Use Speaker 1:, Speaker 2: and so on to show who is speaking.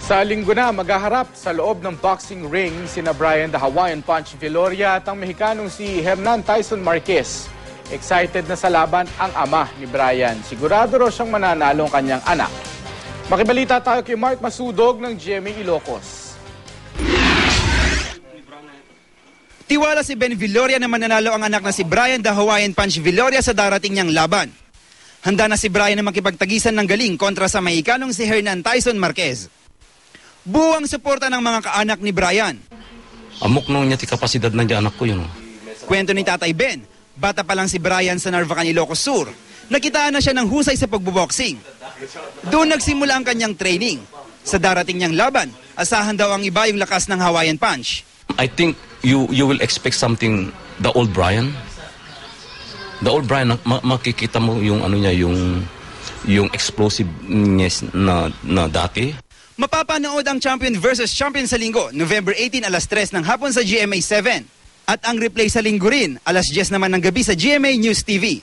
Speaker 1: Sa linggo na, maghaharap sa loob ng boxing ring sina Brian the Hawaiian Punch Viloria at ang Mexicanong si Hernan Tyson Marquez. Excited na sa laban ang ama ni Brian. Sigurado raw siyang mananalo ang kanyang anak. Makibalita tayo kay Mark Masudog ng GMA Ilocos.
Speaker 2: Tiwala si Ben Viloria na mananalo ang anak na si Brian the Hawaiian Punch Viloria sa darating niyang laban. Handa na si Brian na makipagtagisan ng galing kontra sa Mexicanong si Hernan Tyson Marquez. Buwang suporta ng mga kaanak ni Brian.
Speaker 3: Amok nung niya ti kapasidad ng anak ko yun.
Speaker 2: Kwento ni Tatay Ben, bata pa lang si Brian sa Narvacan, Ilocos Sur. Nakitaan na siya ng husay sa pagbuboxing. Doon nagsimula ang kanyang training. Sa darating niyang laban, asahan daw ang iba yung lakas ng Hawaiian Punch.
Speaker 3: I think you will expect something the old Brian. The old Brian, makikita mo yung ano niya, yung explosiveness na dati.
Speaker 2: Mapapanood ang champion versus champion sa linggo, November 18 alas 3 ng hapon sa GMA 7. At ang replay sa linggo rin, alas 10 naman ng gabi sa GMA News TV.